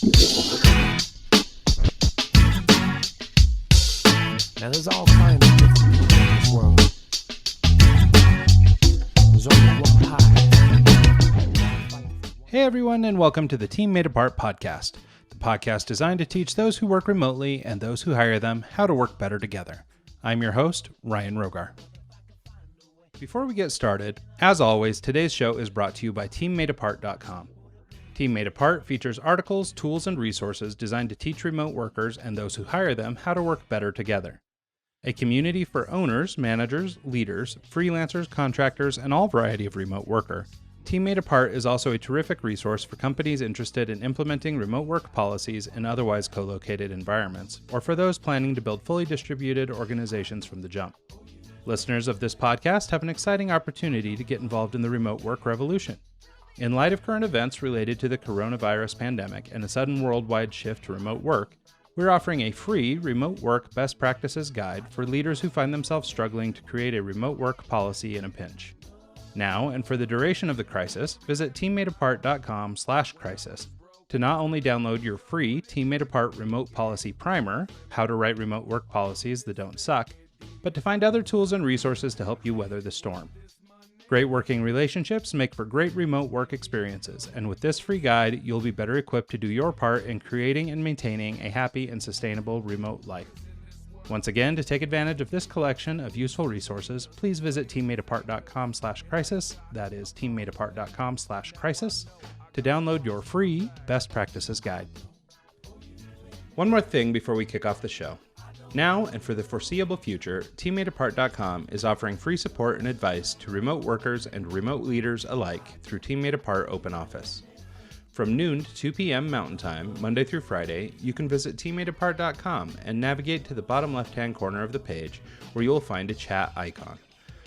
Now there's all kinds of different people in this world. There's only one pie. Hey everyone, and welcome to the Team Made Apart podcast, the podcast designed to teach those who work remotely and those who hire them how to work better together. I'm your host, Ryan Rogar. Before we get started, as always, today's show is brought to you by TeamMadeApart.com. Team Made Apart features articles, tools, and resources designed to teach remote workers and those who hire them how to work better together. A community for owners, managers, leaders, freelancers, contractors, and all variety of remote worker. Team Made Apart is also a terrific resource for companies interested in implementing remote work policies in otherwise co-located environments, or for those planning to build fully distributed organizations from the jump. Listeners of this podcast have an exciting opportunity to get involved in the remote work revolution. In light of current events related to the coronavirus pandemic and a sudden worldwide shift to remote work, we're offering a free remote work best practices guide for leaders who find themselves struggling to create a remote work policy in a pinch. Now, and for the duration of the crisis, visit teammadeapart.com/crisis to not only download your free Team Made Apart Remote Policy Primer, how to write remote work policies that don't suck, but to find other tools and resources to help you weather the storm. Great working relationships make for great remote work experiences, and with this free guide, you'll be better equipped to do your part in creating and maintaining a happy and sustainable remote life. Once again, to take advantage of this collection of useful resources, please visit teammadeapart.com/crisis, that is teammadeapart.com/crisis, to download your free best practices guide. One more thing before we kick off the show. Now, and for the foreseeable future, TeamMadeApart.com is offering free support and advice to remote workers and remote leaders alike through Team Made Apart Open Office. From noon to 2 p.m. Mountain Time, Monday through Friday, you can visit TeamMadeApart.com and navigate to the bottom left-hand corner of the page where you'll find a chat icon.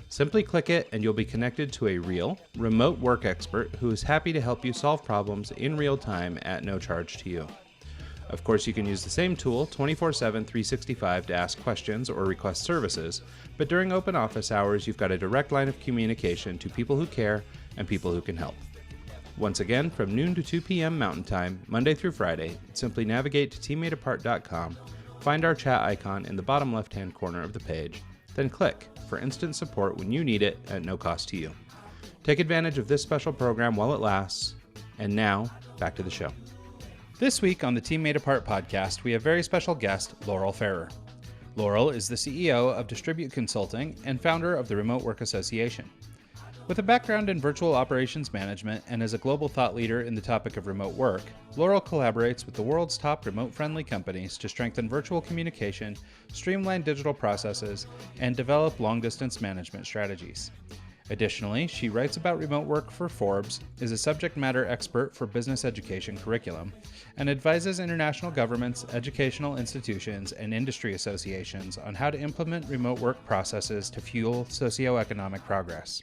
Simply click it and you'll be connected to a real, remote work expert who is happy to help you solve problems in real time at no charge to you. Of course, you can use the same tool 24/7, 365 to ask questions or request services, but during open office hours, you've got a direct line of communication to people who care and people who can help. Once again, from noon to 2 p.m. Mountain Time, Monday through Friday, simply navigate to teammadeapart.com, find our chat icon in the bottom left-hand corner of the page, then click for instant support when you need it at no cost to you. Take advantage of this special program while it lasts, and now, back to the show. This week on the Team Made Apart podcast, we have very special guest, Laurel Farrer. Laurel is the CEO of Distribute Consulting and founder of the Remote Work Association. With a background in virtual operations management and as a global thought leader in the topic of remote work, Laurel collaborates with the world's top remote-friendly companies to strengthen virtual communication, streamline digital processes, and develop long-distance management strategies. Additionally, she writes about remote work for Forbes, is a subject matter expert for business education curriculum, and advises international governments, educational institutions, and industry associations on how to implement remote work processes to fuel socio-economic progress.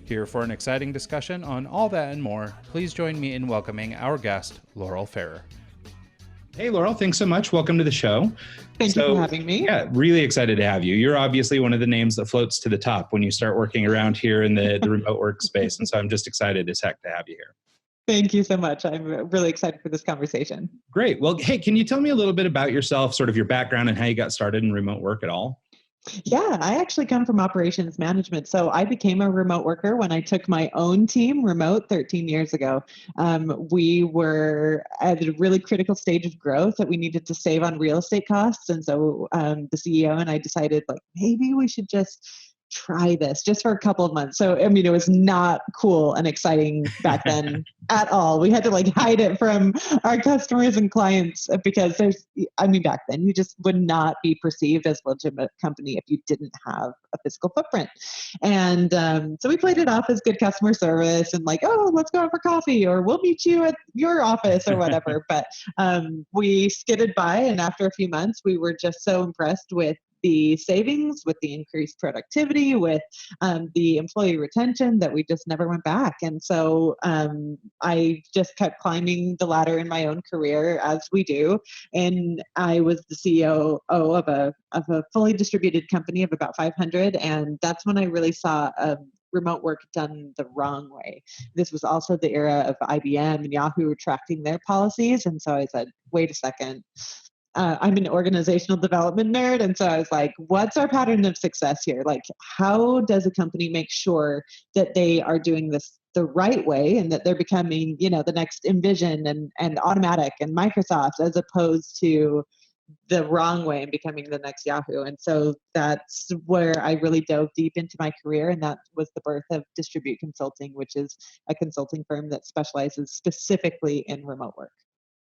Here for an exciting discussion on all that and more, please join me in welcoming our guest, Laurel Farrer. Hey, Laurel, thanks so much. Welcome to the show. Thank you for having me. Yeah, really excited to have you. You're obviously one of the names that floats to the top when you start working around here in the remote work space. And so I'm just excited as heck to have you here. Thank you so much. I'm really excited for this conversation. Great. Well, hey, can you tell me a little bit about yourself, sort of your background and how you got started in remote work at all? Yeah, I actually come from operations management. So I became a remote worker when I took my own team remote 13 years ago. We were at a really critical stage of growth that we needed to save on real estate costs. And so the CEO and I decided, like, maybe we should just try this just for a couple of months. So, I mean, it was not cool and exciting back then at all. We had to hide it from our customers and clients because back then you just would not be perceived as a legitimate company if you didn't have a physical footprint. And so we played it off as good customer service and let's go out for coffee or we'll meet you at your office or whatever. But we skidded by, and after a few months, we were just so impressed with the savings, with the increased productivity, with the employee retention that we just never went back. And so I just kept climbing the ladder in my own career, as we do. And I was the CEO of a fully distributed company of about 500. And that's when I really saw remote work done the wrong way. This was also the era of IBM and Yahoo retracting their policies. And so I said, wait a second. I'm an organizational development nerd. And so I was like, what's our pattern of success here? Like, how does a company make sure that they are doing this the right way and that they're becoming, the next Envision and Automatic and Microsoft, as opposed to the wrong way and becoming the next Yahoo? And so that's where I really dove deep into my career. And that was the birth of Distribute Consulting, which is a consulting firm that specializes specifically in remote work.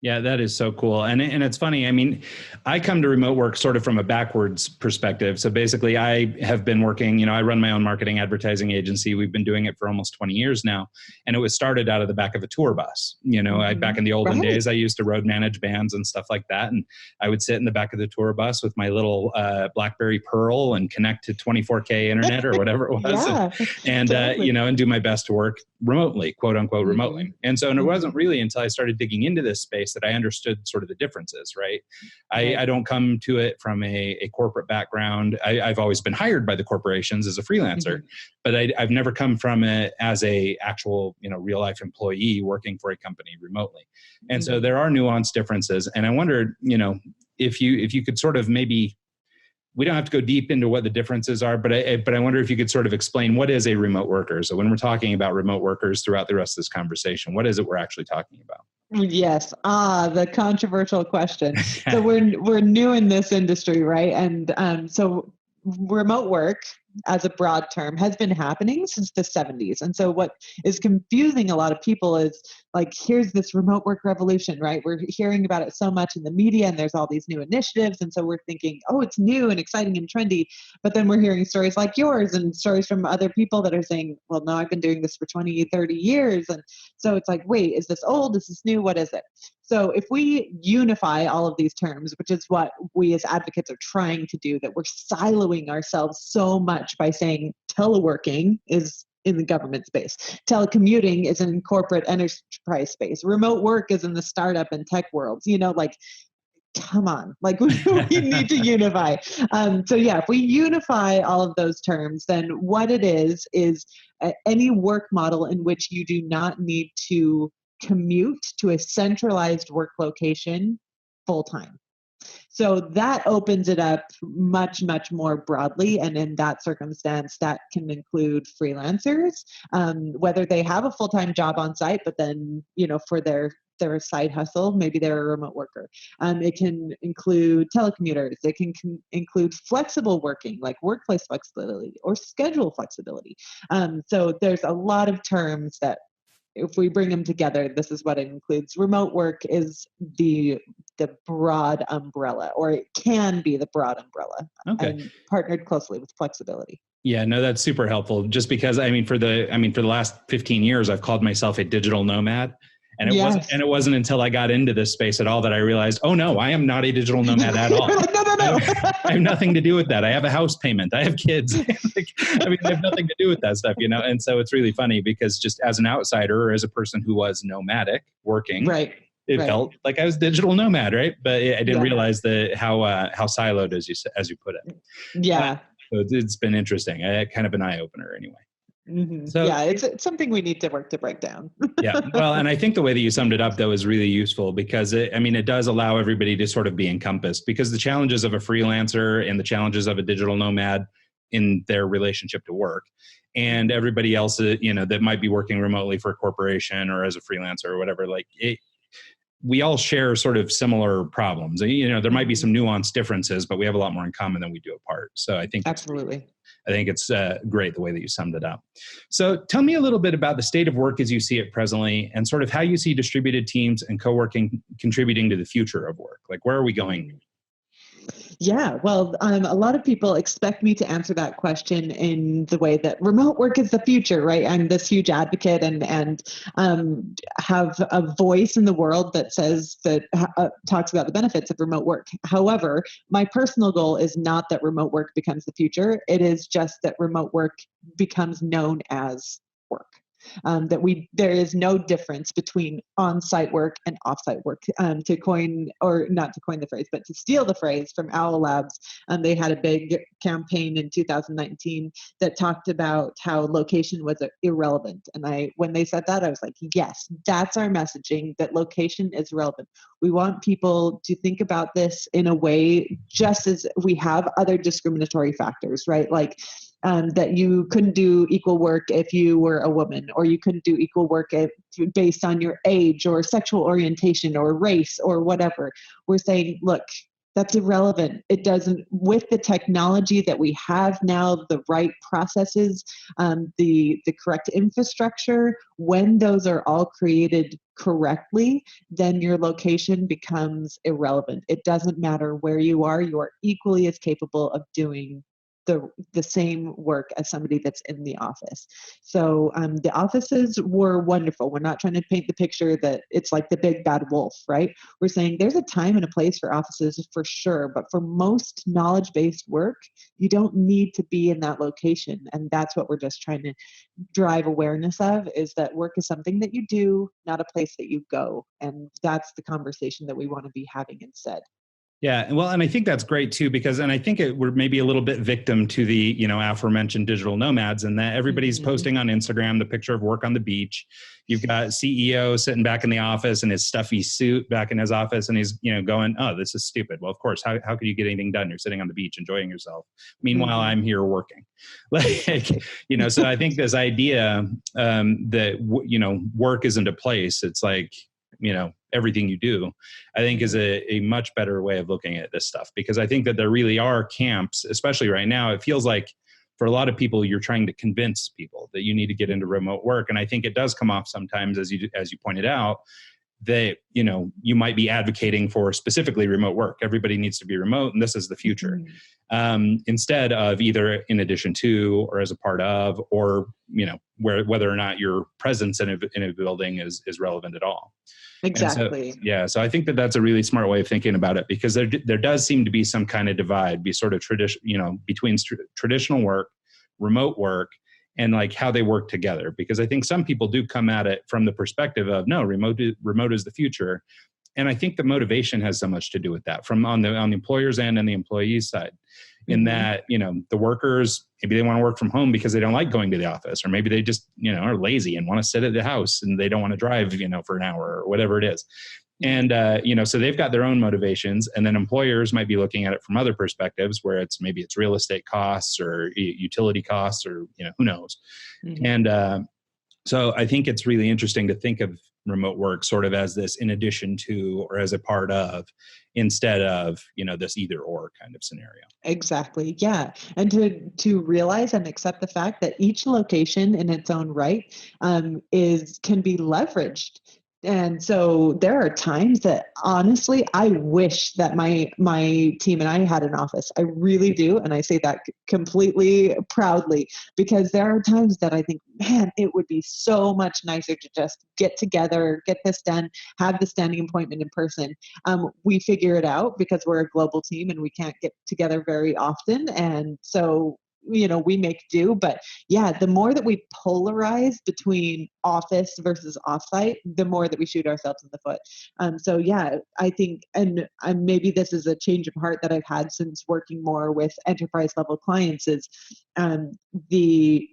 Yeah, that is so cool. And it's funny. I mean, I come to remote work sort of from a backwards perspective. So basically, I have been working, I run my own marketing advertising agency. We've been doing it for almost 20 years now. And it was started out of the back of a tour bus. Back in the olden days, I used to road manage bands and stuff like that. And I would sit in the back of the tour bus with my little BlackBerry Pearl and connect to 24K internet or whatever it was. Totally. And do my best to work remotely, quote unquote, remotely. And so, and it wasn't really until I started digging into this space that I understood sort of the differences, right? I don't come to it from a corporate background. I've always been hired by the corporations as a freelancer, but I've never come from it as a actual, real life employee working for a company remotely. And so there are nuanced differences. And I wondered, if you could sort of maybe, we don't have to go deep into what the differences are, but I wonder if you could sort of explain what is a remote worker. So when we're talking about remote workers throughout the rest of this conversation, what is it we're actually talking about? Yes. The controversial question. So we're new in this industry, right? And so remote work as a broad term has been happening since the 70s. And so what is confusing a lot of people is like, here's this remote work revolution, right? We're hearing about it so much in the media and there's all these new initiatives. And so we're thinking, oh, it's new and exciting and trendy. But then we're hearing stories like yours and stories from other people that are saying, well, no, I've been doing this for 20, 30 years. And so it's like, wait, is this old? Is this new? What is it? So if we unify all of these terms, which is what we as advocates are trying to do, that we're siloing ourselves so much by saying teleworking is in the government space, telecommuting is in corporate enterprise space, remote work is in the startup and tech worlds, come on, like we need to unify. So yeah, if we unify all of those terms, then what it is any work model in which you do not need to commute to a centralized work location full time. So that opens it up much, much more broadly. And in that circumstance, that can include freelancers, whether they have a full-time job on site, but then, for their side hustle, maybe they're a remote worker. It can include telecommuters. It can include flexible working, like workplace flexibility or schedule flexibility. So there's a lot of terms that, if we bring them together, this is what it includes. Remote work is the broad umbrella, or it can be the broad umbrella, and partnered closely with flexibility. Yeah, no, that's super helpful. Just because, for the last 15 years, I've called myself a digital nomad. And it wasn't until I got into this space at all that I realized, oh no, I am not a digital nomad at all. Like, no. I have nothing to do with that. I have a house payment. I have kids. I have nothing to do with that stuff, And so it's really funny because just as an outsider or as a person who was nomadic working, it felt like I was digital nomad, right? But I didn't realize how siloed, as you put it. Yeah. So it's been interesting. Kind of an eye opener anyway. Mm-hmm. So yeah, it's something we need to work to break down. Yeah. Well, and I think the way that you summed it up, though, is really useful because it does allow everybody to sort of be encompassed, because the challenges of a freelancer and the challenges of a digital nomad in their relationship to work, and everybody else, that might be working remotely for a corporation or as a freelancer or whatever, we all share sort of similar problems. There might be some nuanced differences, but we have a lot more in common than we do apart. So I think absolutely. I think it's great the way that you summed it up. So tell me a little bit about the state of work as you see it presently, and sort of how you see distributed teams and co-working contributing to the future of work. Like, where are we going? Yeah, well, a lot of people expect me to answer that question in the way that remote work is the future, right? I'm this huge advocate and have a voice in the world that says that talks about the benefits of remote work. However, my personal goal is not that remote work becomes the future. It is just that remote work becomes known as work. there is no difference between on-site work and off-site work. To coin, or not to coin the phrase, but to steal the phrase from Owl Labs, they had a big campaign in 2019 that talked about how location was irrelevant. And when they said that, I was like, yes, that's our messaging, that location is relevant. We want people to think about this in a way, just as we have other discriminatory factors, right? Like that you couldn't do equal work if you were a woman, or you couldn't do equal work based on your age or sexual orientation or race or whatever. We're saying, look, that's irrelevant. It doesn't, with the technology that we have now, the right processes, the correct infrastructure, when those are all created correctly, then your location becomes irrelevant. It doesn't matter where you are equally as capable of doing the same work as somebody that's in the office. So the offices were wonderful. We're not trying to paint the picture that it's like the big bad wolf, right? We're saying there's a time and a place for offices for sure, but for most knowledge-based work, you don't need to be in that location. And that's what we're just trying to drive awareness of, is that work is something that you do, not a place that you go. And that's the conversation that we want to be having instead. Yeah, well, and I think that's great too, because, and I think we're maybe a little bit victim to the, aforementioned digital nomads, and that everybody's posting on Instagram the picture of work on the beach. You've got CEO sitting back in the office in his stuffy suit back in his office, and he's, going, oh, this is stupid. Well, of course, how could you get anything done? You're sitting on the beach enjoying yourself. Meanwhile, I'm here working. So I think this idea that, work isn't a place. It's like, everything you do, I think is a much better way of looking at this stuff, because I think that there really are camps, especially right now. It feels like for a lot of people, you're trying to convince people that you need to get into remote work. And I think it does come off sometimes, as you pointed out, that, you might be advocating for specifically remote work. Everybody needs to be remote, and this is the future. Instead of either in addition to, or as a part of, or, whether or not your presence in a building is relevant at all. Exactly. So I think that that's a really smart way of thinking about it, because there does seem to be some kind of divide, between traditional work, remote work, and like how they work together. Because I think some people do come at it from the perspective of, no, remote is the future. And I think the motivation has so much to do with that, from on the employer's end and the employee's side, in that, the workers, maybe they want to work from home because they don't like going to the office, or maybe they just, are lazy and want to sit at the house and they don't want to drive, for an hour or whatever it is. And, so they've got their own motivations, and then employers might be looking at it from other perspectives, where maybe it's real estate costs or utility costs, or, who knows. And, so I think it's really interesting to think of remote work sort of as this in addition to, or as a part of, instead of, this either or kind of scenario. Exactly. Yeah. And to realize and accept the fact that each location in its own right can be leveraged. And so there are times that honestly, I wish that my team and I had an office. I really do. And I say that completely proudly, because there are times that I think, man, it would be so much nicer to just get together, get this done, have the standing appointment in person. We figure it out because we're a global team and we can't get together very often. And so we make do. But yeah, the more that we polarize between office versus offsite, the more that we shoot ourselves in the foot. So yeah, I think, and maybe this is a change of heart that I've had since working more with enterprise level clients, is the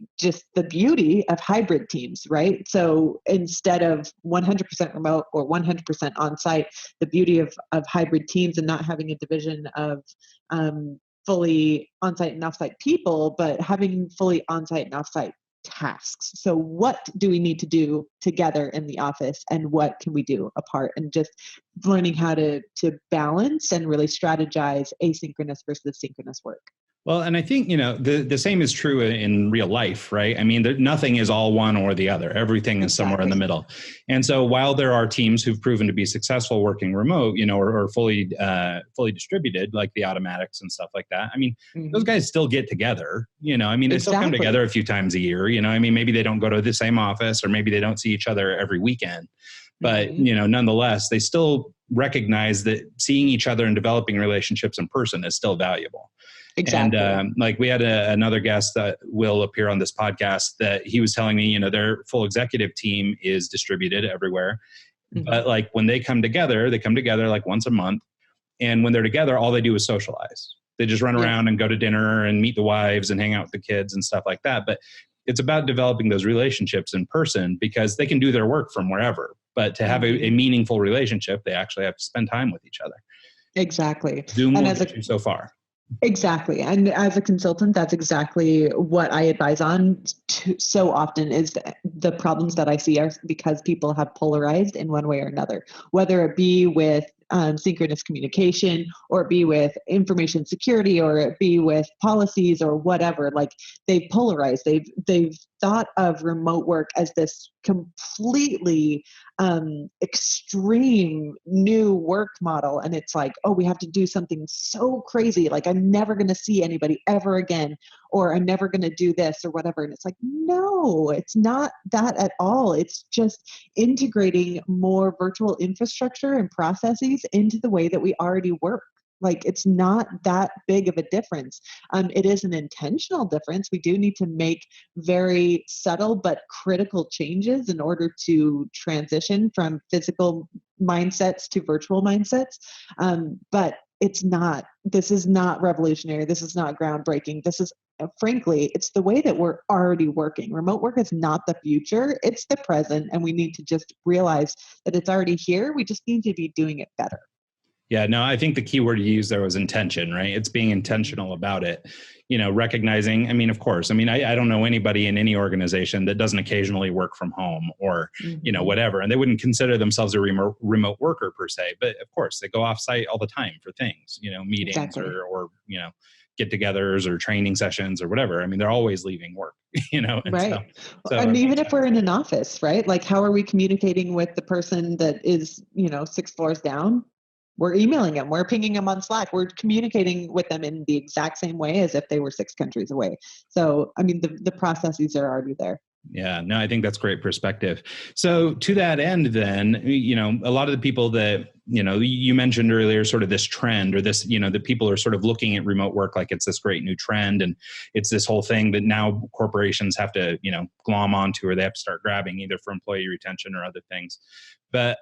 beauty of hybrid teams, right? So instead of 100% remote or 100% on-site, the beauty of hybrid teams and not having a division of fully on-site and off-site people, but having fully on-site and off-site tasks. So what do we need to do together in the office, and what can we do apart? And just learning how to balance and really strategize asynchronous versus synchronous work. Well, and I think, the same is true in real life, right? I mean, nothing is all one or the other. Everything is somewhere in the middle. And so while there are teams who've proven to be successful working remote, or fully distributed, like the automatics and stuff like that, I mean, those guys still get together, they still come together a few times a year, maybe they don't go to the same office, or maybe they don't see each other every weekend. But, nonetheless, they still, recognize that seeing each other and developing relationships in person is still valuable. Exactly. And like we had another guest that will appear on this podcast that he was telling me, you know, their full executive team is distributed everywhere. Mhm. But like when they come together like once a month. And when they're together, all they do is socialize. They just run around and go to dinner and meet the wives and hang out with the kids and stuff like that. But it's about developing those relationships in person because they can do their work from wherever. But to have a meaningful relationship, they actually have to spend time with each other. Exactly. Zoom And will as get you so far. Exactly. And as a consultant, that's exactly what I advise on so often is the problems that I see are because people have polarized in one way or another, whether it be with synchronous communication or it be with information security or it be with policies or whatever. Like they've polarized. They've thought of remote work as this completely extreme new work model. And it's like, oh, we have to do something so crazy. Like I'm never going to see anybody ever again, or I'm never going to do this or whatever. And it's like, no, it's not that at all. It's just integrating more virtual infrastructure and processes into the way that we already work. Like it's not that big of a difference. It is an intentional difference. We do need to make very subtle but critical changes in order to transition from physical mindsets to virtual mindsets. But this is not revolutionary. This is not groundbreaking. This is, frankly, it's the way that we're already working. Remote work is not the future, it's the present. And we need to just realize that it's already here. We just need to be doing it better. Yeah, no, I think the key word you used there was intention, right? It's being intentional about it, you know, recognizing, I mean, of course, I mean, I don't know anybody in any organization that doesn't occasionally work from home or, you know, whatever. And they wouldn't consider themselves a remote worker per se, but of course they go off site all the time for things, you know, meetings Exactly. or, you know, get-togethers or training sessions or whatever. I mean, they're always leaving work, you know, and Right. so And it even makes if sense. we're in an office, right? Like, how are we communicating with the person that is, 6 floors down? We're emailing them, we're pinging them on Slack, we're communicating with them in the exact same way as if they were 6 countries away. So, I mean, the processes are already there. Yeah, no, I think that's great perspective. So to that end, then, you know, a lot of the people that, you know, you mentioned earlier, sort of this trend or this, you know, the people are sort of looking at remote work like it's this great new trend. And it's this whole thing that now corporations have to, you know, glom onto, or they have to start grabbing either for employee retention or other things. But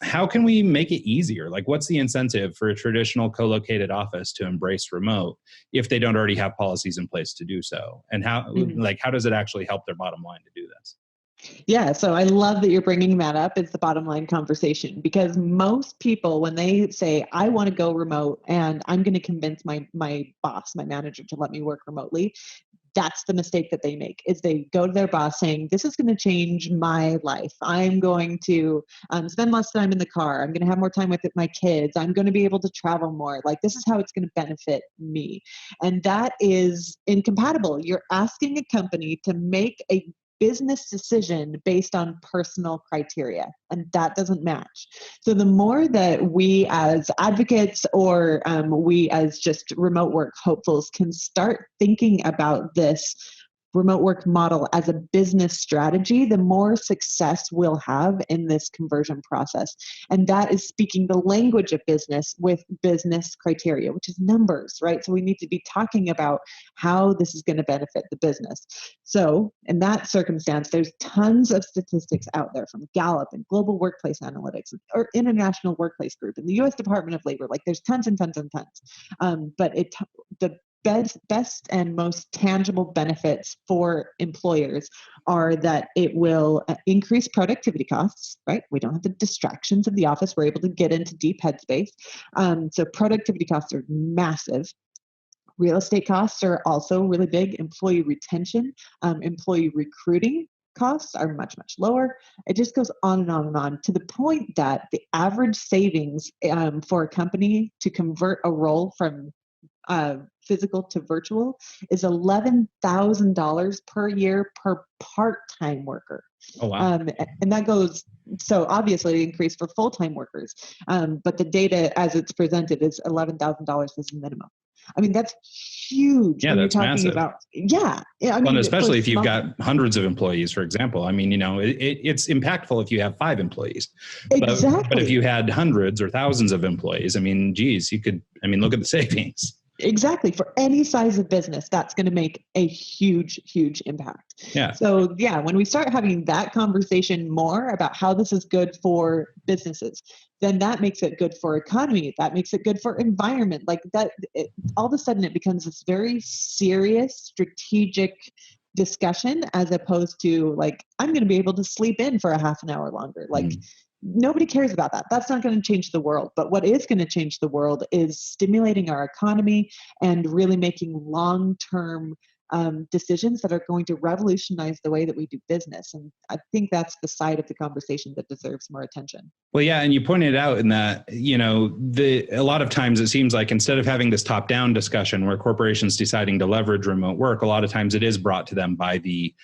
how can we make it easier? Like, what's the incentive for a traditional co-located office to embrace remote if they don't already have policies in place to do so? And how, like, how does it actually help their bottom line to do this? Yeah, so I love that you're bringing that up. It's the bottom line conversation because most people, when they say, I want to go remote and I'm going to convince my boss, my manager to let me work remotely, that's the mistake that they make is they go to their boss saying, this is going to change my life. I'm going to spend less time in the car. I'm going to have more time with my kids. I'm going to be able to travel more. Like, this is how it's going to benefit me. And that is incompatible. You're asking a company to make a business decision based on personal criteria, and that doesn't match. So the more that we as advocates or we as just remote work hopefuls can start thinking about this remote work model as a business strategy, the more success we'll have in this conversion process. And that is speaking the language of business with business criteria, which is numbers, right? So we need to be talking about how this is going to benefit the business. So in that circumstance, there's tons of statistics out there from Gallup and Global Workplace Analytics or International Workplace Group and the US Department of Labor. Like, there's tons and tons and tons. But the best and most tangible benefits for employers are that it will increase productivity costs, right? We don't have the distractions of the office. We're able to get into deep headspace. So productivity costs are massive. Real estate costs are also really big. Employee retention, employee recruiting costs are much, much lower. It just goes on and on and on to the point that the average savings for a company to convert a role from physical to virtual is $11,000 per year per part-time worker. Oh, wow. And that goes, so obviously increase for full-time workers. But the data as it's presented is $11,000 is the minimum. I mean, that's huge Yeah, when you're that's talking massive. about, yeah. I mean, Well, especially if you've small, got hundreds of employees, for example. I mean, it's impactful if you have 5 employees, but if exactly. you had hundreds or thousands of employees, I mean, geez, look at the savings. Exactly. For any size of business, that's going to make a huge, huge impact. Yeah. So, yeah, when we start having that conversation more about how this is good for businesses, then that makes it good for economy. That makes it good for environment. Like that, all of a sudden it becomes this very serious, strategic discussion as opposed to like, I'm going to be able to sleep in for a half an hour longer. Like, nobody cares about that. That's not going to change the world. But what is going to change the world is stimulating our economy and really making long-term decisions that are going to revolutionize the way that we do business. And I think that's the side of the conversation that deserves more attention. Well, yeah, and you pointed out in that, a lot of times it seems like instead of having this top-down discussion where corporations deciding to leverage remote work, a lot of times it is brought to them by the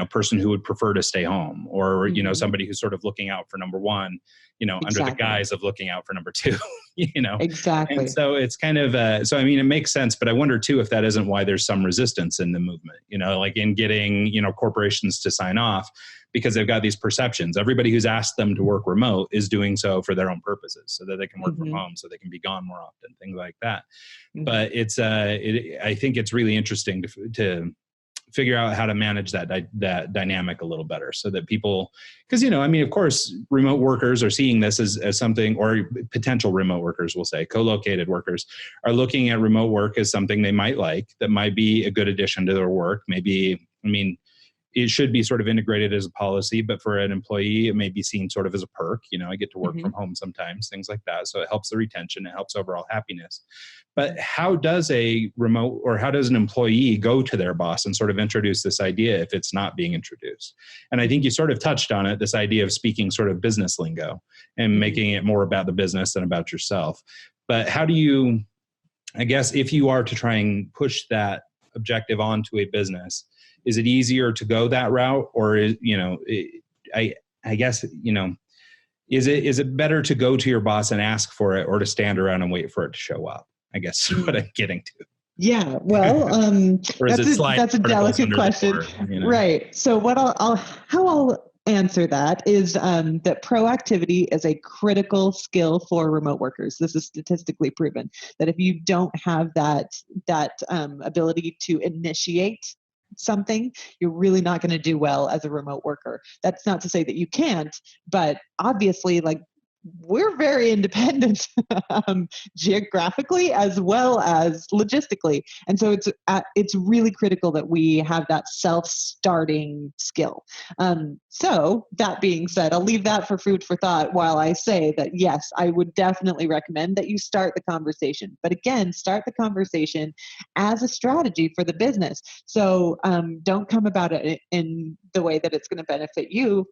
person who would prefer to stay home, or somebody who's sort of looking out for number one, under the guise of looking out for number two. Exactly. And so it's kind of it makes sense, but I wonder too if that isn't why there's some resistance in the movement, like in getting corporations to sign off, because they've got these perceptions. Everybody who's asked them to work remote is doing so for their own purposes, so that they can work from home, so they can be gone more often, things like that. But it's I think it's really interesting to figure out how to manage that dynamic a little better, so that people, because of course remote workers are seeing this as something, or potential remote workers, we'll say co-located workers, are looking at remote work as something they might like, that might be a good addition to their work. Maybe, it should be sort of integrated as a policy, but for an employee, it may be seen sort of as a perk. I get to work from home sometimes, things like that. So it helps the retention, it helps overall happiness. But how does an employee go to their boss and sort of introduce this idea if it's not being introduced? And I think you sort of touched on it, this idea of speaking sort of business lingo and making it more about the business than about yourself. But how do you, I guess, if you are to try and push that objective onto a business, is it easier to go that route, or is it better to go to your boss and ask for it, or to stand around and wait for it to show up? I guess what I'm getting to. Yeah, well, that's a delicate question, right? So how I'll answer that is that proactivity is a critical skill for remote workers. This is statistically proven that if you don't have that ability to initiate something, you're really not going to do well as a remote worker. That's not to say that you can't, but obviously, like, we're very independent geographically as well as logistically. And so it's really critical that we have that self-starting skill. So that being said, I'll leave that for food for thought while I say that, yes, I would definitely recommend that you start the conversation. But again, start the conversation as a strategy for the business. So don't come about it in the way that it's going to benefit you.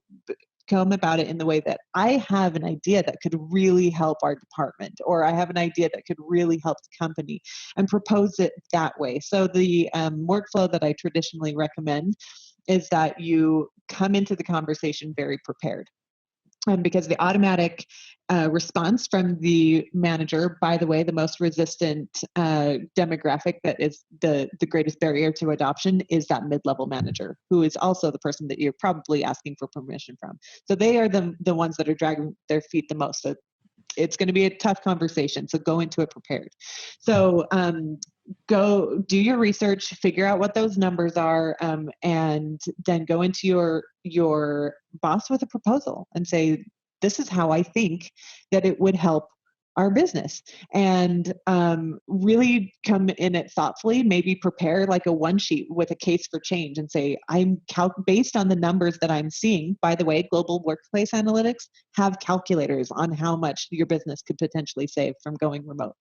Come about it in the way that I have an idea that could really help our department, or I have an idea that could really help the company, and propose it that way. So the workflow that I traditionally recommend is that you come into the conversation very prepared. Because the automatic response from the manager, by the way, the most resistant demographic that is the greatest barrier to adoption is that mid-level manager, who is also the person that you're probably asking for permission from. So they are the ones that are dragging their feet the most. So it's going to be a tough conversation. So go into it prepared. So go do your research, figure out what those numbers are, and then go into your boss with a proposal and say, this is how I think that it would help our business, and really come in it thoughtfully. Maybe prepare like a one sheet with a case for change and say, based on the numbers that I'm seeing. By the way, global workplace analytics have calculators on how much your business could potentially save from going remote.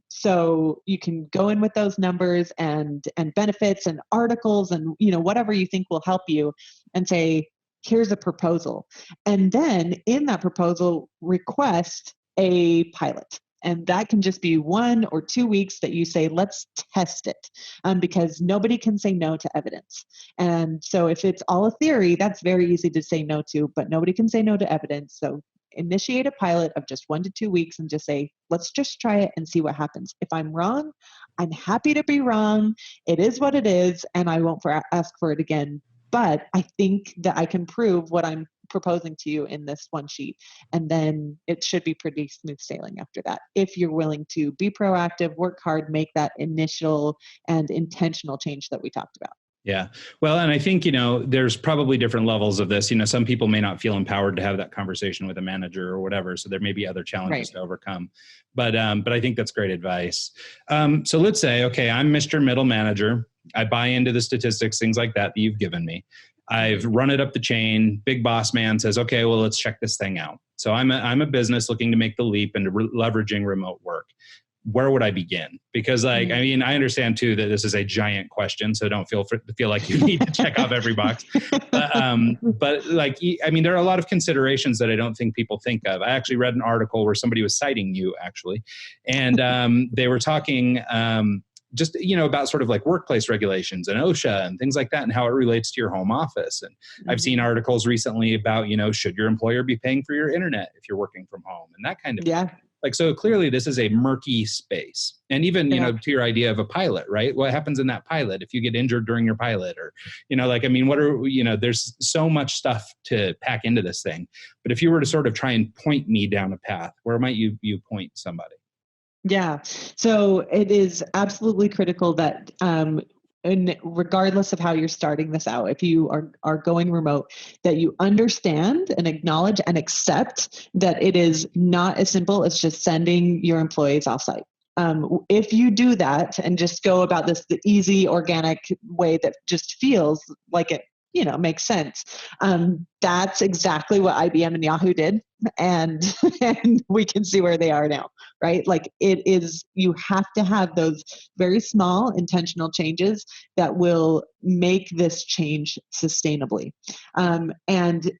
So you can go in with those numbers and benefits and articles and whatever you think will help you, and say, here's a proposal. And then in that proposal, request a pilot. And that can just be 1 or 2 weeks that you say, let's test it, because nobody can say no to evidence. And so if it's all a theory, that's very easy to say no to, but nobody can say no to evidence. So initiate a pilot of just 1 to 2 weeks and just say, let's just try it and see what happens. If I'm wrong, I'm happy to be wrong. It is what it is, and I won't ask for it again. But I think that I can prove what I'm proposing to you in this one sheet. And then it should be pretty smooth sailing after that. If you're willing to be proactive, work hard, make that initial and intentional change that we talked about. Yeah. Well, and I think, there's probably different levels of this. Some people may not feel empowered to have that conversation with a manager or whatever. So there may be other challenges to overcome. But I think that's great advice. So let's say, okay, I'm Mr. Middle Manager. I buy into the statistics, things like that you've given me. I've run it up the chain. Big boss man says, okay, well, let's check this thing out. So I'm a business looking to make the leap into leveraging remote work. Where would I begin? Because I understand too that this is a giant question, so don't feel like you need to check off every box. But there are a lot of considerations that I don't think people think of. I actually read an article where somebody was citing you actually, and they were talking just, about sort of like workplace regulations and OSHA and things like that and how it relates to your home office. And I've seen articles recently about, should your employer be paying for your internet if you're working from home and that kind of thing. So clearly this is a murky space. And even, to your idea of a pilot, right? What happens in that pilot if you get injured during your pilot or, there's so much stuff to pack into this thing. But if you were to sort of try and point me down a path, where might you point somebody? Yeah. So it is absolutely critical that, and regardless of how you're starting this out, if you are going remote, that you understand and acknowledge and accept that it is not as simple as just sending your employees offsite. If you do that and just go about this the easy, organic way that just feels like it, makes sense. That's exactly what IBM and Yahoo did. And we can see where they are now, right? Like it is, you have to have those very small intentional changes that will make this change sustainably. And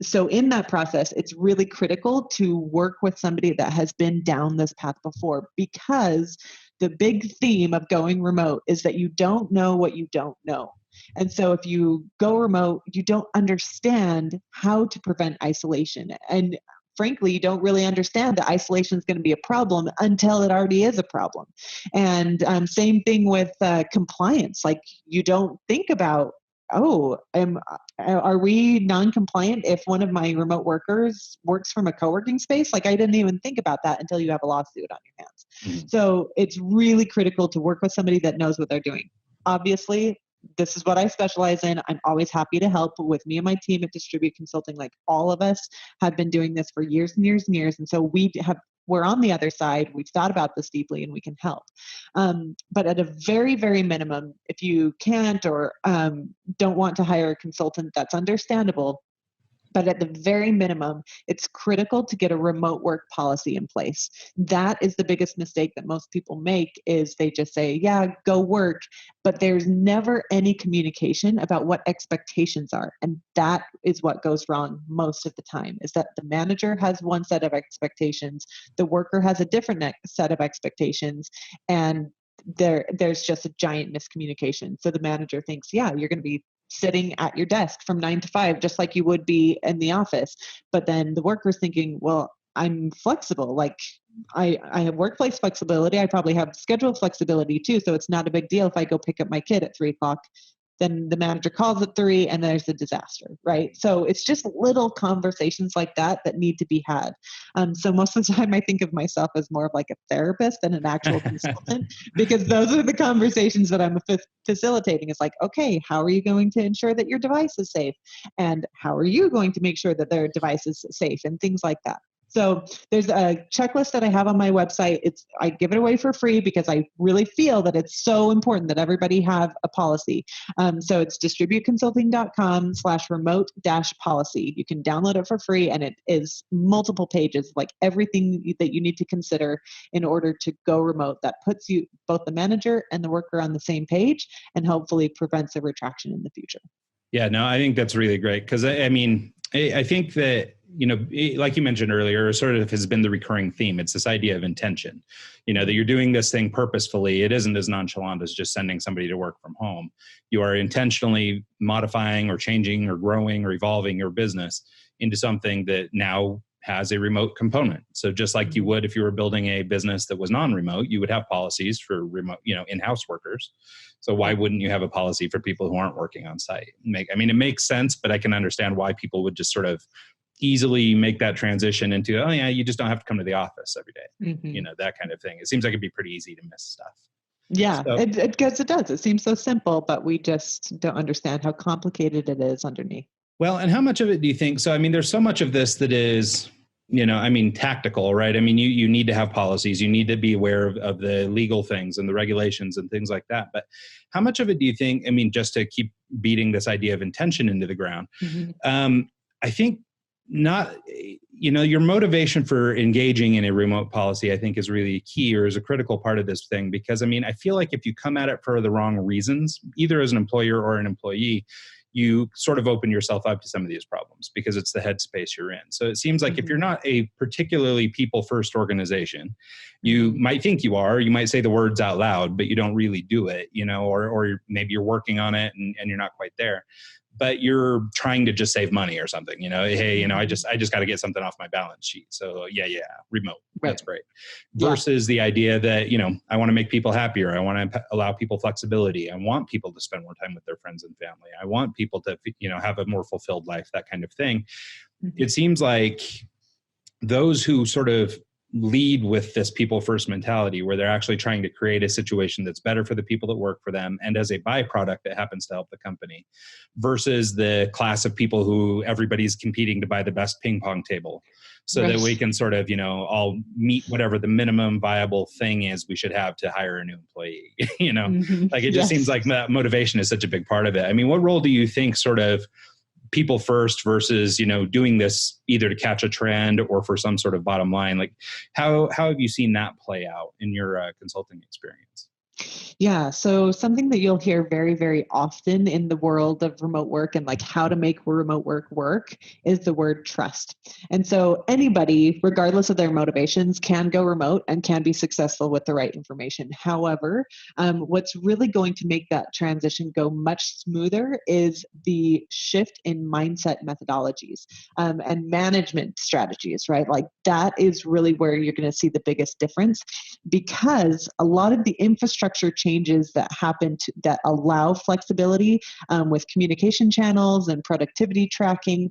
so in that process, it's really critical to work with somebody that has been down this path before, because the big theme of going remote is that you don't know what you don't know. And so if you go remote, you don't understand how to prevent isolation. And frankly, you don't really understand that isolation is going to be a problem until it already is a problem. And same thing with compliance. Like you don't think about, are we non-compliant if one of my remote workers works from a co-working space? Like I didn't even think about that until you have a lawsuit on your hands. So it's really critical to work with somebody that knows what they're doing. Obviously, this is what I specialize in. I'm always happy to help with me and my team at Distribute Consulting. Like all of us have been doing this for years and years and years. And so we're on the other side. We've thought about this deeply and we can help. But at a very, very minimum, if you can't or don't want to hire a consultant, that's understandable. But at the very minimum, it's critical to get a remote work policy in place. That is the biggest mistake that most people make, is they just say, yeah, go work. But there's never any communication about what expectations are. And that is what goes wrong most of the time, is that the manager has one set of expectations, the worker has a different set of expectations, and there's just a giant miscommunication. So the manager thinks, yeah, you're going to be sitting at your desk from 9 to 5, just like you would be in the office. But then the worker's thinking, well, I'm flexible. Like I have workplace flexibility. I probably have schedule flexibility too. So it's not a big deal if I go pick up my kid at 3 o'clock. Then the manager calls at 3 and there's a disaster, right? So it's just little conversations like that need to be had. So most of the time I think of myself as more of like a therapist than an actual consultant, because those are the conversations that I'm facilitating. It's like, okay, how are you going to ensure that your device is safe? And how are you going to make sure that their device is safe, and things like that. So there's a checklist that I have on my website. I give it away for free because I really feel that it's so important that everybody have a policy. So it's distributeconsulting.com/remote-policy. You can download it for free, and it is multiple pages, like everything that you need to consider in order to go remote. That puts you, both the manager and the worker, on the same page, and hopefully prevents a retraction in the future. Yeah, no, I think that's really great, because I think that, like you mentioned earlier, sort of has been the recurring theme. It's this idea of intention, that you're doing this thing purposefully. It isn't as nonchalant as just sending somebody to work from home. You are intentionally modifying or changing or growing or evolving your business into something that now has a remote component. So just like you would if you were building a business that was non-remote, you would have policies for remote, in-house workers. So why wouldn't you have a policy for people who aren't working on site? It makes sense, but I can understand why people would just sort of easily make that transition into, oh yeah, you just don't have to come to the office every day. That kind of thing. It seems like it'd be pretty easy to miss stuff. Yeah, it does. It seems so simple, but we just don't understand how complicated it is underneath. Well, and how much of it do you think? So, there's so much of this that is, tactical, right? You need to have policies. You need to be aware of the legal things and the regulations and things like that. But how much of it do you think, just to keep beating this idea of intention into the ground, I think not, your motivation for engaging in a remote policy, I think is really key, or is a critical part of this thing. Because I feel like if you come at it for the wrong reasons, either as an employer or an employee, you sort of open yourself up to some of these problems because it's the headspace you're in. So it seems like if you're not a particularly people-first organization, you might think you are, you might say the words out loud, but you don't really do it, or maybe you're working on it and you're not quite there, but you're trying to just save money or something, hey, I just got to get something off my balance sheet. So yeah, remote. Right. That's great. Versus the idea that, I want to make people happier. I want to allow people flexibility. I want people to spend more time with their friends and family. I want people to, have a more fulfilled life, that kind of thing. It seems like those who sort of lead with this people first mentality, where they're actually trying to create a situation that's better for the people that work for them, and as a byproduct that happens to help the company, versus the class of people who everybody's competing to buy the best ping pong table so that we can sort of, all meet whatever the minimum viable thing is we should have to hire a new employee. Like it just seems like that motivation is such a big part of it. What role do you think sort of people first versus, doing this either to catch a trend or for some sort of bottom line? Like how have you seen that play out in your consulting experience? Yeah. So something that you'll hear very, very often in the world of remote work and like how to make remote work is the word trust. And so anybody, regardless of their motivations, can go remote and can be successful with the right information. However, what's really going to make that transition go much smoother is the shift in mindset methodologies and management strategies, right? Like that is really where you're going to see the biggest difference, because a lot of the infrastructure changes that happen that allow flexibility with communication channels and productivity tracking,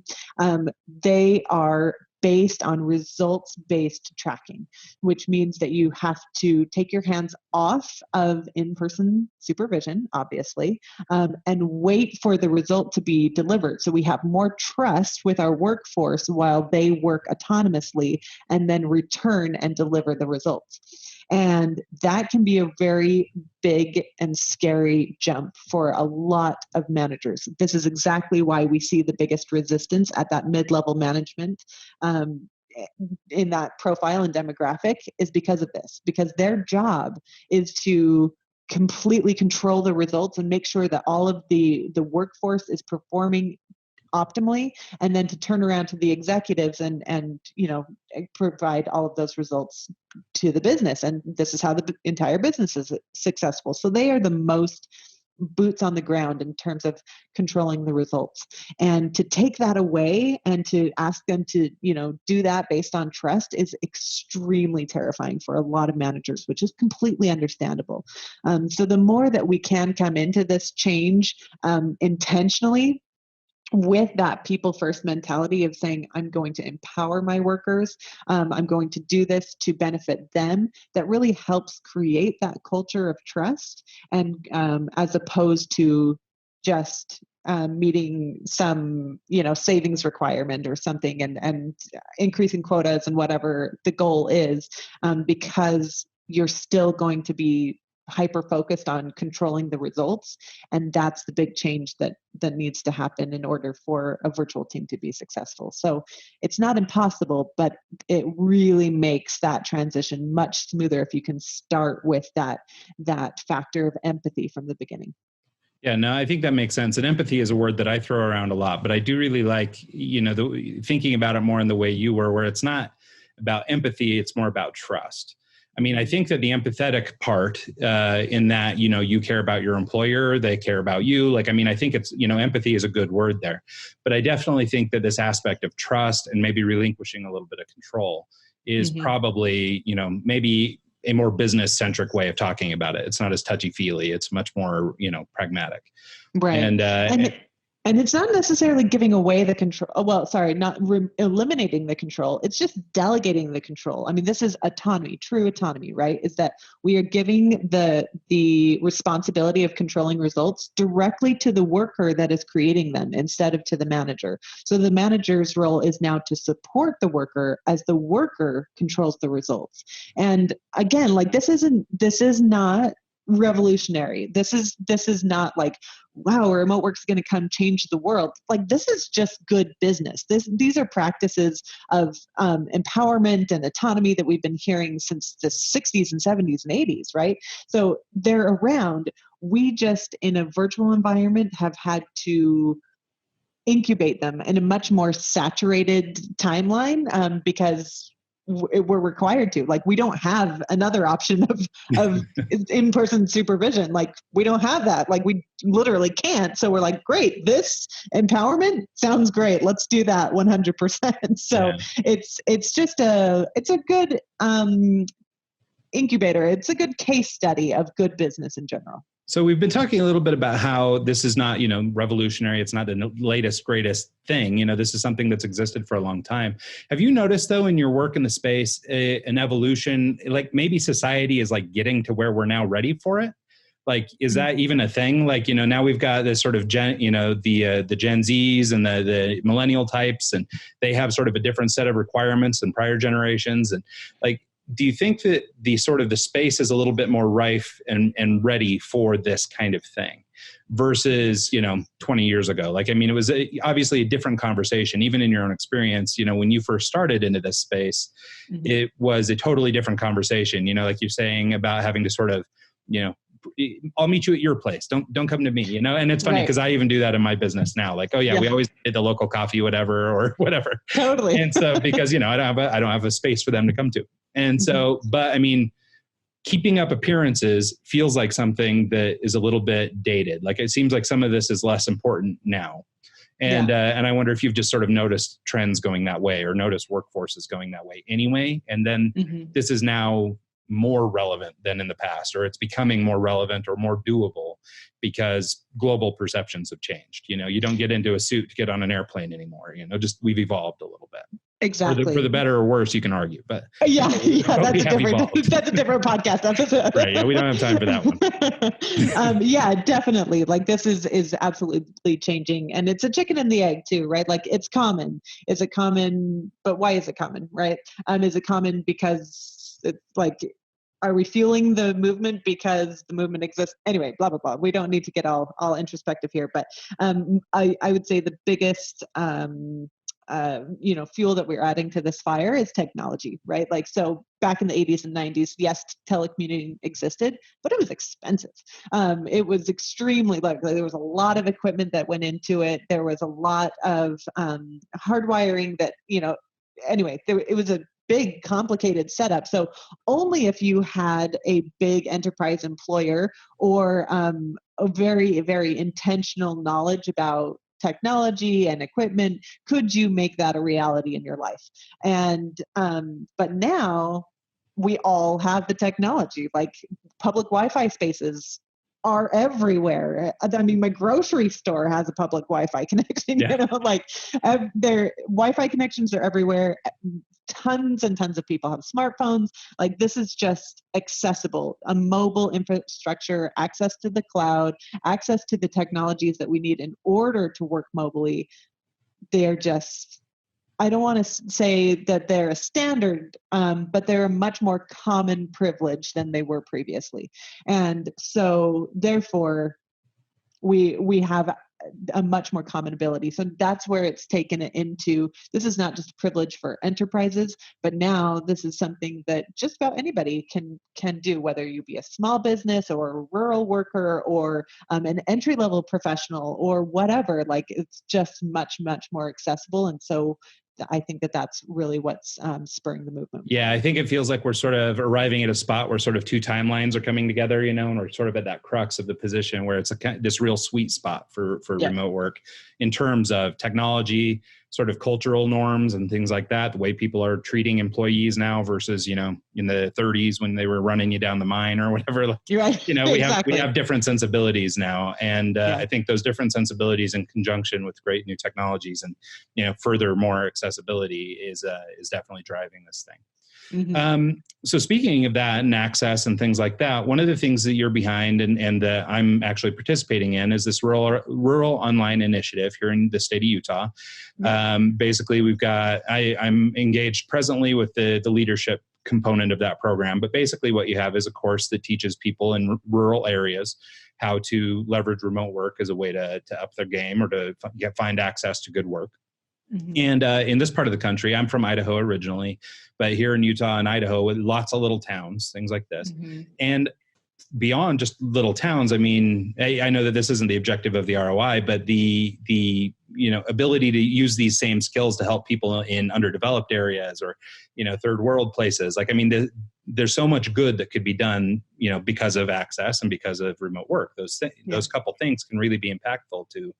they are based on results-based tracking, which means that you have to take your hands off of in-person supervision, obviously, and wait for the result to be delivered. So we have more trust with our workforce while they work autonomously and then return and deliver the results. And that can be a very big and scary jump for a lot of managers. This is exactly why we see the biggest resistance at that mid-level management in that profile and demographic is because of this, because their job is to completely control the results and make sure that all of the workforce is performing optimally, and then to turn around to the executives and provide all of those results to the business. And this is how the entire business is successful. So they are the most boots on the ground in terms of controlling the results. And to take that away and to ask them to, do that based on trust is extremely terrifying for a lot of managers, which is completely understandable. So the more that we can come into this change intentionally, with that people first mentality of saying, I'm going to empower my workers, I'm going to do this to benefit them, that really helps create that culture of trust. And as opposed to just meeting some, savings requirement or something and increasing quotas and whatever the goal is, because you're still going to be hyper focused on controlling the results. And that's the big change that needs to happen in order for a virtual team to be successful. So it's not impossible, but it really makes that transition much smoother if you can start with that factor of empathy from the beginning. Yeah, no, I think that makes sense. And empathy is a word that I throw around a lot, but I do really like, thinking about it more in the way you were, where it's not about empathy, it's more about trust. I mean, I think that the empathetic part in that, you care about your employer, they care about you. Like, I mean, I think it's, empathy is a good word there. But I definitely think that this aspect of trust and maybe relinquishing a little bit of control is probably, maybe a more business-centric way of talking about it. It's not as touchy-feely. It's much more, pragmatic. Right. And it's not necessarily giving away the control. Well, sorry, not eliminating the control. It's just delegating the control. I mean, this is autonomy, true autonomy, right? Is that we are giving the responsibility of controlling results directly to the worker that is creating them instead of to the manager. So the manager's role is now to support the worker as the worker controls the results. And again, like this is not revolutionary. This is not like, wow, remote work's going to come change the world. Like, this is just good business. These are practices of empowerment and autonomy that we've been hearing since the 60s and 70s and 80s, right? So they're around. We just, in a virtual environment, have had to incubate them in a much more saturated timeline because we're required to. Like, we don't have another option of in-person supervision. Like, we don't have that. Like, we literally can't. So we're like, great, this empowerment sounds great. Let's do that 100%. So it's just it's a good incubator. It's a good case study of good business in general. So we've been talking a little bit about how this is not, revolutionary. It's not the latest, greatest thing. This is something that's existed for a long time. Have you noticed, though, in your work in the space, an evolution, like maybe society is like getting to where we're now ready for it? Like, is that even a thing? Like, now we've got this sort of the Gen Zs and the millennial types, and they have sort of a different set of requirements than prior generations. And like, do you think that the space is a little bit more rife and ready for this kind of thing versus, 20 years ago? Like, I mean, it was obviously a different conversation, even in your own experience. When you first started into this space, it was a totally different conversation, like you're saying about having to sort of, I'll meet you at your place. Don't come to me, and it's funny because I even do that in my business now. Like, we always did the local coffee, whatever, or whatever. Totally. And so, because, I don't have a space for them to come to. And so, but I mean, keeping up appearances feels like something that is a little bit dated. Like, it seems like some of this is less important now. And, and I wonder if you've just sort of noticed trends going that way, or noticed workforces going that way anyway. And then this is now more relevant than in the past, or it's becoming more relevant or more doable because global perceptions have changed. You don't get into a suit to get on an airplane anymore. Just we've evolved a little bit. Exactly. For the better or worse, you can argue, but that's a different podcast episode. Right. Yeah, we don't have time for that one. Definitely. Like, this is absolutely changing, and it's a chicken and the egg too, right? Like, it's common. Is it common? But why is it common, right? Is it common because it's like, are we fueling the movement because the movement exists? Anyway, blah, blah, blah. We don't need to get all introspective here, but I would say the biggest fuel that we're adding to this fire is technology, right? Like, so back in the 80s and 90s, yes, telecommuting existed, but it was expensive. It was extremely, there was a lot of equipment that went into it. There was a lot of hardwiring that, anyway, it was a big, complicated setup. So only if you had a big enterprise employer or a very, very intentional knowledge about technology and equipment could you make that a reality in your life. And but now we all have the technology. Like, public Wi-Fi spaces are everywhere. I mean, my grocery store has a public Wi-Fi connection. Their Wi-Fi connections are everywhere. Tons and tons of people have smartphones. Like, this is just accessible. A mobile infrastructure, access to the cloud, access to the technologies that we need in order to work mobily. They're just, I don't want to say that they're a standard, but they're a much more common privilege than they were previously. And so therefore we have a much more common ability. So that's where it's taken it into, this is not just a privilege for enterprises, but now this is something that just about anybody can do, whether you be a small business or a rural worker or an entry-level professional or whatever. Like, it's just much, much more accessible. And so I think that that's really what's spurring the movement. Yeah, I think it feels like we're sort of arriving at a spot where sort of two timelines are coming together, and we're sort of at that crux of the position where it's this real sweet spot for remote work in terms of technology, sort of cultural norms and things like that, the way people are treating employees now versus, in the 30s when they were running you down the mine or whatever. You're right. We have different sensibilities now. And I think those different sensibilities in conjunction with great new technologies and, further more accessibility is definitely driving this thing. Mm-hmm. So speaking of that and access and things like that, one of the things that you're behind and that I'm actually participating in is this rural online initiative here in the state of Utah. Basically, we've got, I'm engaged presently with the leadership component of that program, but basically what you have is a course that teaches people in rural areas how to leverage remote work as a way to up their game or to find access to good work. Mm-hmm. And in this part of the country, I'm from Idaho originally, but here in Utah and Idaho, with lots of little towns, things like this. Mm-hmm. And beyond just little towns, I mean, I know that this isn't the objective of the ROI, but the ability to use these same skills to help people in underdeveloped areas or, third world places. Like, I mean, there's so much good that could be done, because of access and because of remote work. Those couple things can really be impactful to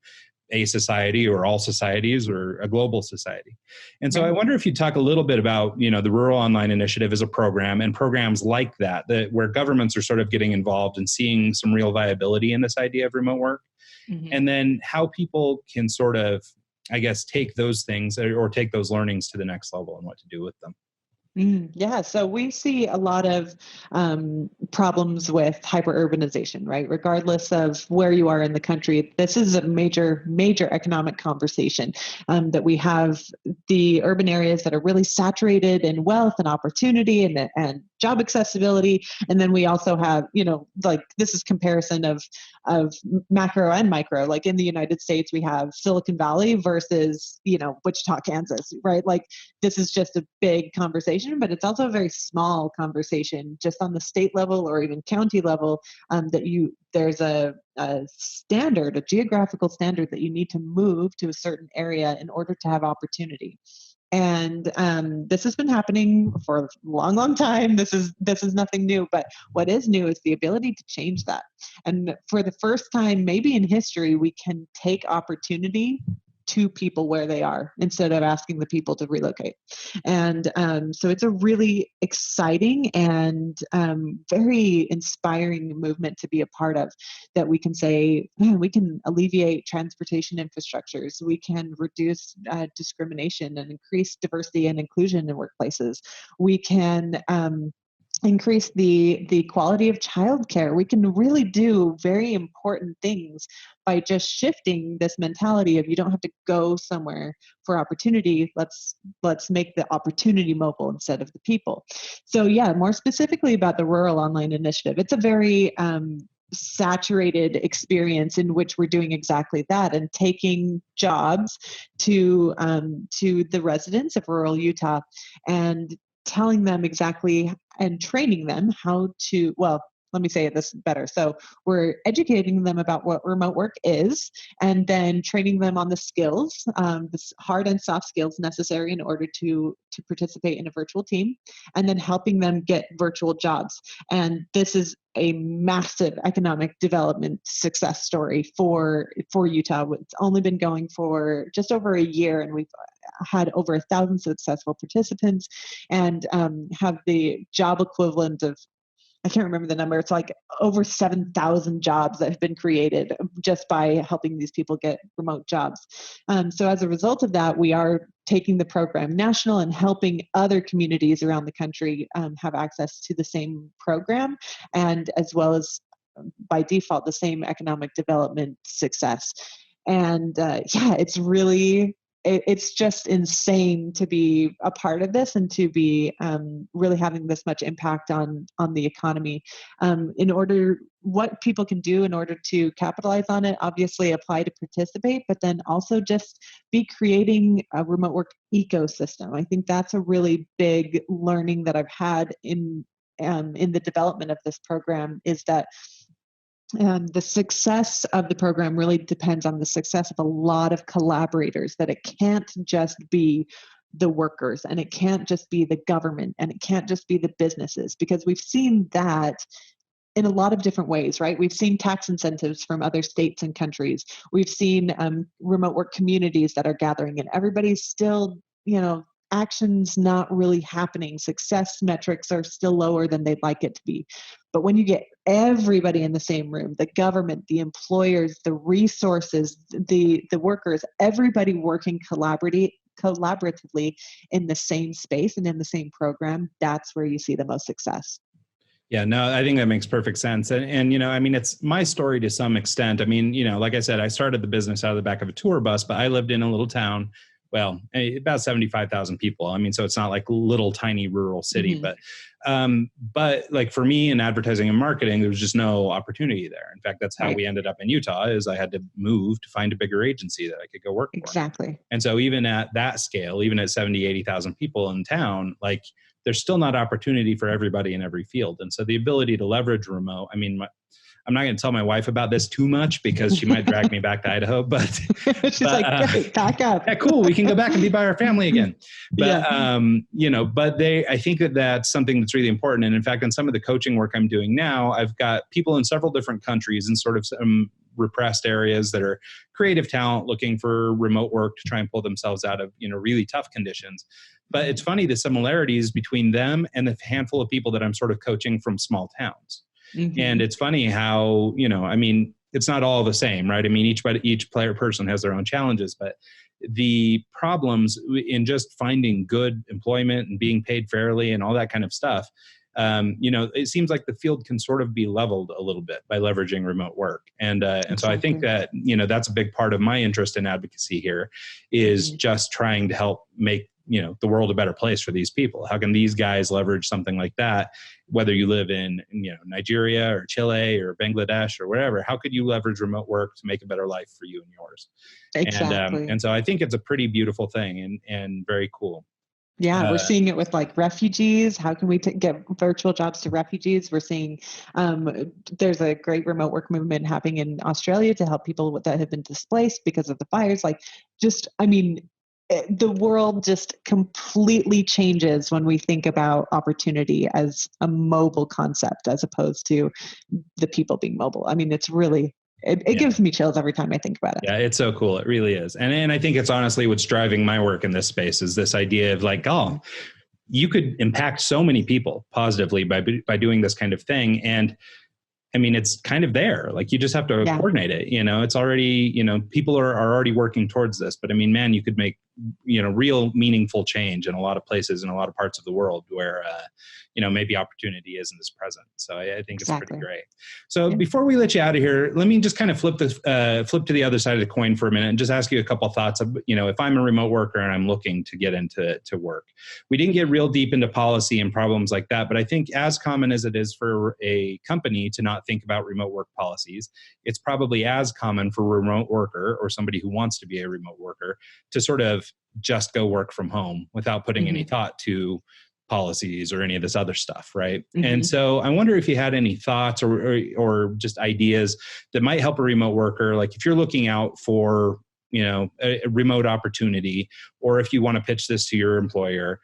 a society or all societies or a global society. And so I wonder if you talk a little bit about, the Rural Online Initiative as a program and programs like that where governments are sort of getting involved and seeing some real viability in this idea of remote work. Mm-hmm. And then how people can sort of, I guess, take those things or take those learnings to the next level and what to do with them. Yeah, so we see a lot of problems with hyperurbanization, right? Regardless of where you are in the country, this is a major economic conversation that we have the urban areas that are really saturated in wealth and opportunity and job accessibility. And then we also have, this is comparison of macro and micro. Like in the United States, we have Silicon Valley versus, Wichita, Kansas, right? Like this is just a big conversation, but it's also a very small conversation just on the state level or even county level there's a standard, a geographical standard that you need to move to a certain area in order to have opportunity. And this has been happening for a long, long time. This is nothing new, but what is new is the ability to change that. And for the first time, maybe in history, we can take opportunity to people where they are instead of asking the people to relocate. And so it's a really exciting and very inspiring movement to be a part of, that we can say, man, we can alleviate transportation infrastructures. We can reduce discrimination and increase diversity and inclusion in workplaces. We can increase the quality of childcare. We can really do very important things by just shifting this mentality of you don't have to go somewhere for opportunity. Let's make the opportunity mobile instead of the people. So yeah, more specifically about the Rural Online Initiative, it's a very saturated experience in which we're doing exactly that and taking jobs to the residents of rural Utah and telling them exactly and training them how to, let me say this better. So we're educating them about what remote work is and then training them on the skills, the hard and soft skills necessary in order to participate in a virtual team, and then helping them get virtual jobs. And this is a massive economic development success story for Utah. It's only been going for just over a year, and we've had over 1,000 successful participants and have the job equivalent of, I can't remember the number. It's like over 7,000 jobs that have been created just by helping these people get remote jobs. So as a result of that, we are taking the program national and helping other communities around the country have access to the same program, and as well as by default, the same economic development success. And it's really, it's just insane to be a part of this and to be really having this much impact on the economy. What people can do in order to capitalize on it, obviously apply to participate, but then also just be creating a remote work ecosystem. I think that's a really big learning that I've had in the development of this program, is that the success of the program really depends on the success of a lot of collaborators, that it can't just be the workers, and it can't just be the government, and it can't just be the businesses, because we've seen that in a lot of different ways, right? We've seen tax incentives from other states and countries. We've seen remote work communities that are gathering, and everybody's still, action's not really happening. Success metrics are still lower than they'd like it to be. But when you get everybody in the same room, the government, the employers, the resources, the workers, everybody working collaboratively in the same space and in the same program, that's where you see the most success. Yeah, no, I think that makes perfect sense. And it's my story to some extent. Like I said, I started the business out of the back of a tour bus, but I lived in a little town, about 75,000 people. So it's not like little tiny rural city, but like for me in advertising and marketing, there was just no opportunity there. In fact, that's how we ended up in Utah, is I had to move to find a bigger agency that I could go work for. Exactly. And so even at that scale, even at 70, 80,000 people in town, like there's still not opportunity for everybody in every field. And so the ability to leverage remote, I'm not going to tell my wife about this too much because she might drag me back to Idaho, but she's like, great, pack up. Yeah, cool. We can go back and be by our family again. But, I think that's something that's really important. And in fact, in some of the coaching work I'm doing now, I've got people in several different countries in sort of some repressed areas that are creative talent looking for remote work to try and pull themselves out of, really tough conditions. But it's funny, the similarities between them and the handful of people that I'm sort of coaching from small towns. And it's funny how, it's not all the same, right? Each person has their own challenges, but the problems in just finding good employment and being paid fairly and all that kind of stuff, it seems like the field can sort of be leveled a little bit by leveraging remote work. And so I think that, that's a big part of my interest in advocacy here is just trying to help make the world a better place for these people. How can these guys leverage something like that? Whether you live in, Nigeria or Chile or Bangladesh or wherever, how could you leverage remote work to make a better life for you and yours? Exactly. And so I think it's a pretty beautiful thing and very cool. Yeah, we're seeing it with like refugees. How can we get virtual jobs to refugees? We're seeing there's a great remote work movement happening in Australia to help people that have been displaced because of the fires. The world just completely changes when we think about opportunity as a mobile concept as opposed to the people being mobile. It's really, it gives me chills every time I think about it. Yeah, it's so cool. It really is. And I think it's honestly what's driving my work in this space is this idea of like, you could impact so many people positively by doing this kind of thing. And it's kind of there. Like you just have to coordinate it. It's already, people are already working towards this. But man, you could make, real meaningful change in a lot of places in a lot of parts of the world where, maybe opportunity isn't as present. So I think it's pretty great. So before we let you out of here, let me just kind of flip to the other side of the coin for a minute and just ask you a couple of thoughts of, if I'm a remote worker and I'm looking to get into work. We didn't get real deep into policy and problems like that, but I think as common as it is for a company to not think about remote work policies, it's probably as common for a remote worker or somebody who wants to be a remote worker to sort of just go work from home without putting any thought to policies or any of this other stuff, right? And so I wonder if you had any thoughts or just ideas that might help a remote worker, like if you're looking out for, a remote opportunity, or if you want to pitch this to your employer,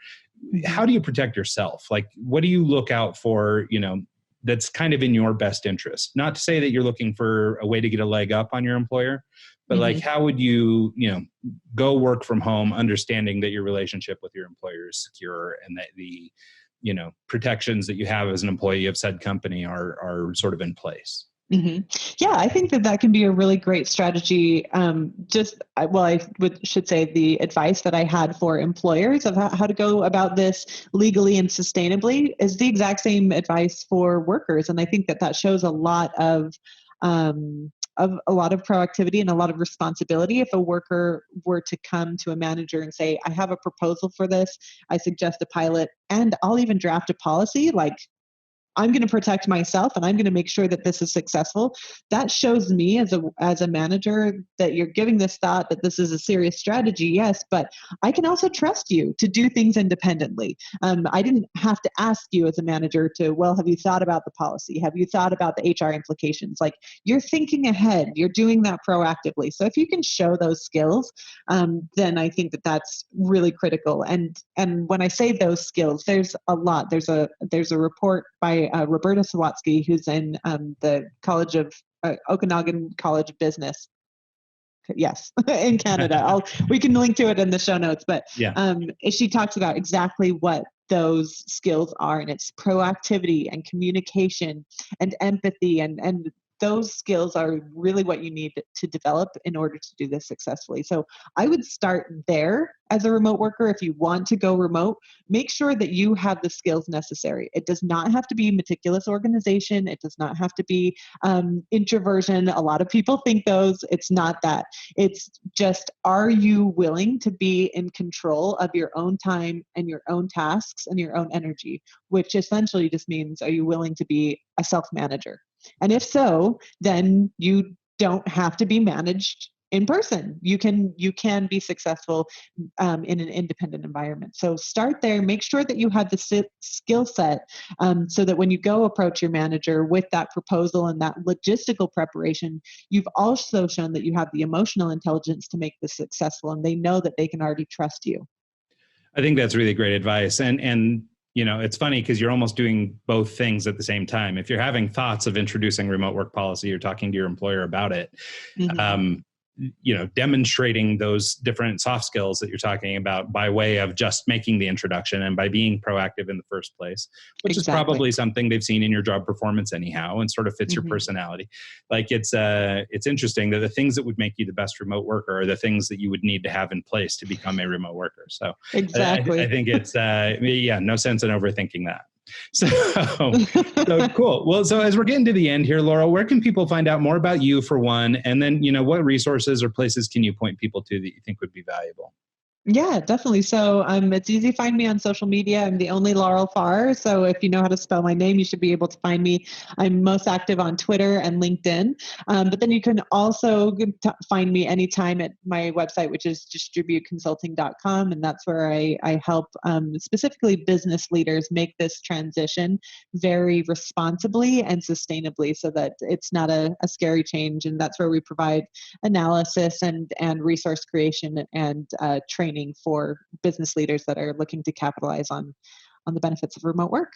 how do you protect yourself? Like, what do you look out for, that's kind of in your best interest? Not to say that you're looking for a way to get a leg up on your employer, but like, how would you, go work from home, understanding that your relationship with your employer is secure and that the, protections that you have as an employee of said company are sort of in place? Yeah, I think that can be a really great strategy. Should say the advice that I had for employers of how to go about this legally and sustainably is the exact same advice for workers. And I think that shows a lot of proactivity and a lot of responsibility. If a worker were to come to a manager and say, I have a proposal for this, I suggest a pilot, and I'll even draft a policy, like, I'm going to protect myself and I'm going to make sure that this is successful. That shows me as a manager that you're giving this thought, that this is a serious strategy, yes, but I can also trust you to do things independently. I didn't have to ask you as a manager to, well, have you thought about the policy? Have you thought about the HR implications? Like, you're thinking ahead, you're doing that proactively. So if you can show those skills, then I think that that's really critical. And when I say those skills, there's a lot. There's a report by Roberta Sawatsky, who's in the College of Okanagan College of Business. Yes, in Canada. We can link to it in the show notes. But she talks about exactly what those skills are, and it's proactivity and communication and empathy, and those skills are really what you need to develop in order to do this successfully. So I would start there as a remote worker. If you want to go remote, make sure that you have the skills necessary. It does not have to be meticulous organization. It does not have to be introversion. A lot of people think those. It's not that. It's just, are you willing to be in control of your own time and your own tasks and your own energy, which essentially just means, are you willing to be a self-manager? And if so, then you don't have to be managed in person. You can be successful in an independent environment. So start there. Make sure that you have the skill set so that when you go approach your manager with that proposal and that logistical preparation, you've also shown that you have the emotional intelligence to make this successful, and they know that they can already trust you. I think that's really great advice. And you know, it's funny because you're almost doing both things at the same time. If you're having thoughts of introducing remote work policy, you're talking to your employer about it. Demonstrating those different soft skills that you're talking about by way of just making the introduction and by being proactive in the first place, which is probably something they've seen in your job performance anyhow, and sort of fits your personality. Like, it's interesting that the things that would make you the best remote worker are the things that you would need to have in place to become a remote worker. So exactly. I think it's, no sense in overthinking that. So cool. Well, so as we're getting to the end here, Laurel, where can people find out more about you, for one? And then, what resources or places can you point people to that you think would be valuable? Yeah, definitely. So it's easy to find me on social media. I'm the only Laurel Farrer. So if you know how to spell my name, you should be able to find me. I'm most active on Twitter and LinkedIn. But then you can also find me anytime at my website, which is distributeconsulting.com. And that's where I help specifically business leaders make this transition very responsibly and sustainably, so that it's not a scary change. And that's where we provide analysis and resource creation and training for business leaders that are looking to capitalize on the benefits of remote work.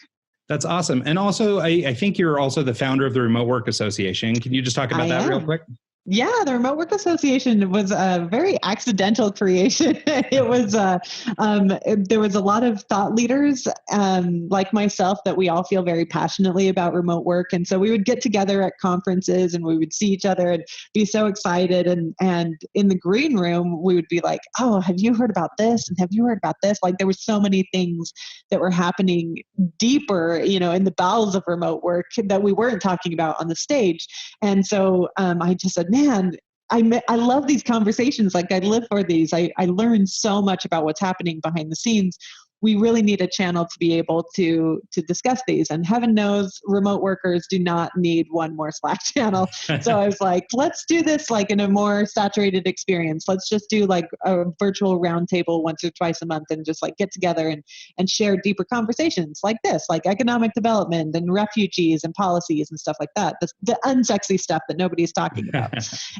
That's awesome. And also, I think you're also the founder of the Remote Work Association. Can you just talk about that real quick? Yeah, the Remote Work Association was a very accidental creation. It was there was a lot of thought leaders like myself that we all feel very passionately about remote work, and so we would get together at conferences and we would see each other and be so excited. And in the green room, we would be like, "Oh, have you heard about this? And have you heard about this?" Like, there were so many things that were happening deeper, in the bowels of remote work that we weren't talking about on the stage. And so I just said, man, I love these conversations. Like, I live for these. I learn so much about what's happening behind the scenes. We really need a channel to be able to discuss these. And heaven knows remote workers do not need one more Slack channel. So I was like, let's do this like in a more saturated experience. Let's just do like a virtual roundtable once or twice a month and just like get together and share deeper conversations like this, like economic development and refugees and policies and stuff like that. The unsexy stuff that nobody's talking about.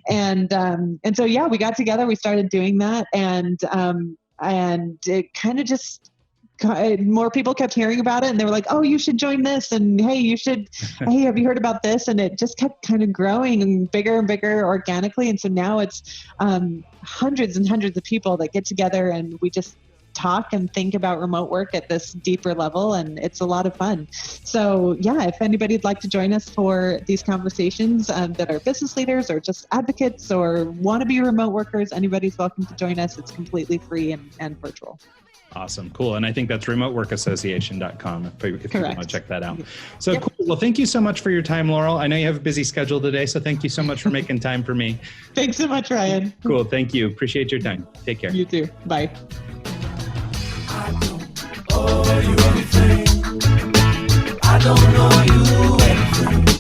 And so, yeah, we got together, we started doing that, and it kind of just, more people kept hearing about it, and they were like, "Oh, you should join this," and "Hey, hey, have you heard about this?" And it just kept kind of growing and bigger organically. And so now it's hundreds and hundreds of people that get together, and we just talk and think about remote work at this deeper level, and it's a lot of fun. So yeah, if anybody'd like to join us for these conversations that are business leaders or just advocates or want to be remote workers, anybody's welcome to join us. It's completely free and virtual. Awesome. Cool. And I think that's remoteworkassociation.com if you want to check that out. So Yep. Cool. Well, thank you so much for your time, Laurel. I know you have a busy schedule today, so thank you so much for making time for me. Thanks so much, Ryan. Cool. Thank you. Appreciate your time. Take care. You too. Bye. I don't owe you anything. I don't know you, well, friend.